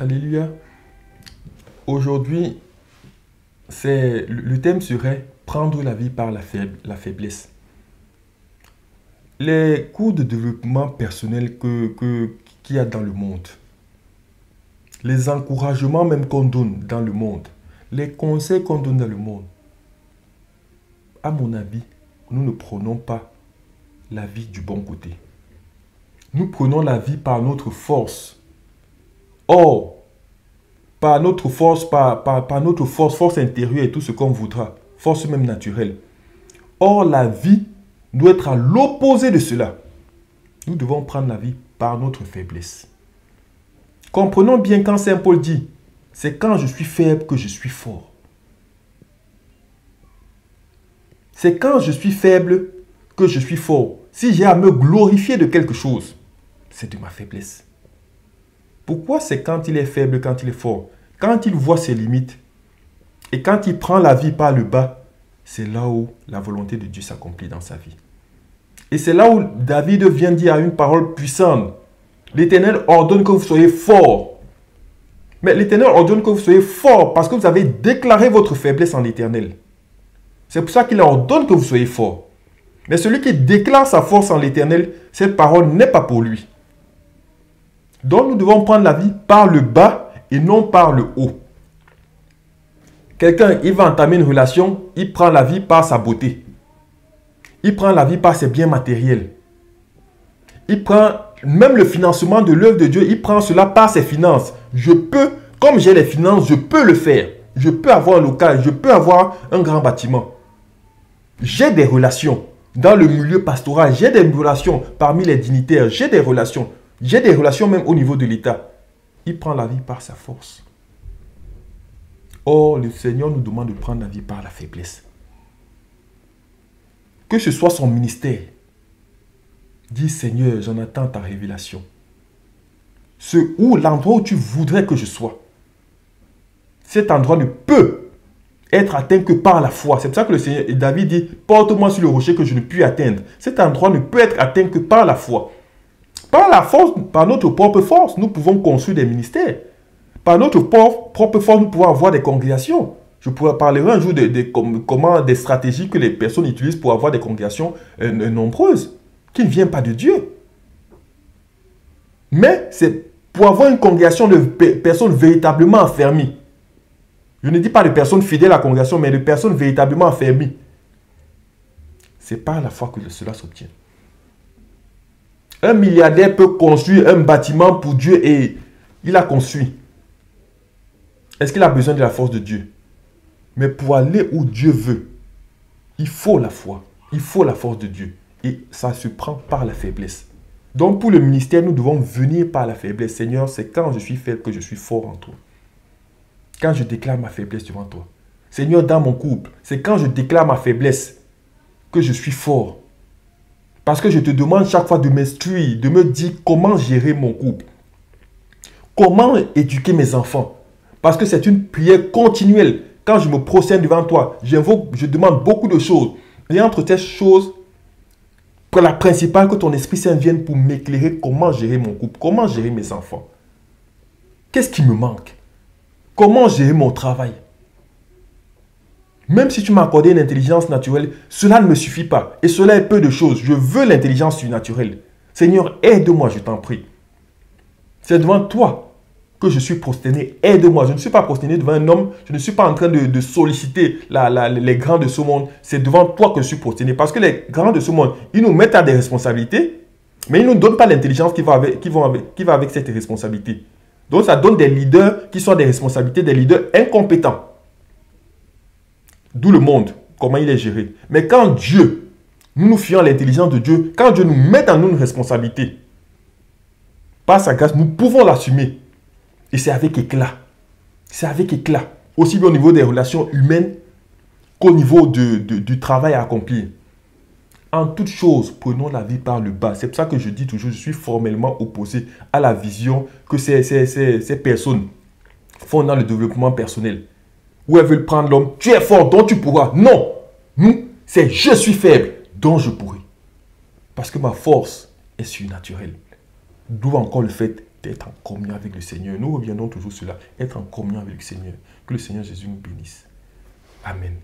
Alléluia. Aujourd'hui, le thème serait prendre la vie par la faiblesse. Les cours de développement personnel qu'il y a dans le monde, les encouragements même qu'on donne dans le monde, les conseils qu'on donne dans le monde, à mon avis, nous ne prenons pas la vie du bon côté. Nous prenons la vie par notre force. Or, par notre force, par notre force intérieure et tout ce qu'on voudra, force même naturelle. Or, la vie doit être à l'opposé de cela. Nous devons prendre la vie par notre faiblesse. Comprenons bien quand Saint Paul dit, c'est quand je suis faible que je suis fort. C'est quand je suis faible que je suis fort. Si j'ai à me glorifier de quelque chose, c'est de ma faiblesse. Pourquoi c'est quand il est faible, quand il est fort? Quand il voit ses limites et quand il prend la vie par le bas, c'est là où la volonté de Dieu s'accomplit dans sa vie. Et c'est là où David vient dire une parole puissante. L'Éternel ordonne que vous soyez forts. Mais l'Éternel ordonne que vous soyez forts parce que vous avez déclaré votre faiblesse en l'Éternel. C'est pour ça qu'il ordonne que vous soyez forts. Mais celui qui déclare sa force en l'Éternel, cette parole n'est pas pour lui. Donc nous devons prendre la vie par le bas et non par le haut. Quelqu'un, il va entamer une relation, il prend la vie par sa beauté. Il prend la vie par ses biens matériels. Il prend même le financement de l'œuvre de Dieu, il prend cela par ses finances. Je peux, comme j'ai les finances, je peux le faire. Je peux avoir un local, je peux avoir un grand bâtiment. J'ai des relations dans le milieu pastoral, j'ai des relations parmi les dignitaires, j'ai des relations même au niveau de l'État. Il prend la vie par sa force. Or, le Seigneur nous demande de prendre la vie par la faiblesse. Que ce soit son ministère, dis Seigneur, j'en attends ta révélation. L'endroit où tu voudrais que je sois. Cet endroit ne peut être atteint que par la foi. C'est pour ça que le Seigneur David dit, porte-moi sur le rocher que je ne puis atteindre. Cet endroit ne peut être atteint que par la foi. Par la force, par notre propre force, nous pouvons construire des ministères. Par notre propre force, nous pouvons avoir des congrégations. Je pourrais parler un jour des stratégies que les personnes utilisent pour avoir des congrégations nombreuses, qui ne viennent pas de Dieu. Mais c'est pour avoir une congrégation de personnes véritablement affermies. Je ne dis pas de personnes fidèles à la congrégation, mais de personnes véritablement affermies. C'est par la foi que cela s'obtient. Un milliardaire peut construire un bâtiment pour Dieu et il a construit. Est-ce qu'il a besoin de la force de Dieu? Mais pour aller où Dieu veut, il faut la foi, il faut la force de Dieu. Et ça se prend par la faiblesse. Donc pour le ministère, nous devons venir par la faiblesse. Seigneur, c'est quand je suis faible que je suis fort en toi. Quand je déclare ma faiblesse devant toi. Seigneur, dans mon couple, c'est quand je déclare ma faiblesse que je suis fort. Parce que je te demande chaque fois de m'instruire, de me dire comment gérer mon couple. Comment éduquer mes enfants. Parce que c'est une prière continuelle. Quand je me procède devant toi, je demande beaucoup de choses. Et entre ces choses, pour la principale, que ton Esprit Saint vienne pour m'éclairer comment gérer mon couple, comment gérer mes enfants. Qu'est-ce qui me manque? Comment gérer mon travail? Même si tu m'as accordé une intelligence naturelle, cela ne me suffit pas. Et cela est peu de choses. Je veux l'intelligence surnaturelle. Seigneur, aide-moi, je t'en prie. C'est devant toi que je suis prosterné. Aide-moi. Je ne suis pas prosterné devant un homme. Je ne suis pas en train de solliciter les grands de ce monde. C'est devant toi que je suis prosterné. Parce que les grands de ce monde, ils nous mettent à des responsabilités, mais ils ne nous donnent pas l'intelligence qui va avec cette responsabilité. Donc ça donne des leaders qui sont des responsabilités, des leaders incompétents. D'où le monde, comment il est géré. Mais quand Dieu, nous nous fions à l'intelligence de Dieu, quand Dieu nous met dans nous une responsabilité, par sa grâce, nous pouvons l'assumer. Et c'est avec éclat. C'est avec éclat. Aussi bien au niveau des relations humaines qu'au niveau du travail à accomplir. En toute chose, prenons la vie par le bas. C'est pour ça que je dis toujours, je suis formellement opposé à la vision que ces personnes font dans le développement personnel. Où elles veulent prendre l'homme, tu es fort, donc tu pourras. Non, nous, c'est je suis faible, donc je pourrai. Parce que ma force est surnaturelle. D'où encore le fait d'être en communion avec le Seigneur. Nous reviendrons toujours sur cela, être en communion avec le Seigneur. Que le Seigneur Jésus nous bénisse. Amen.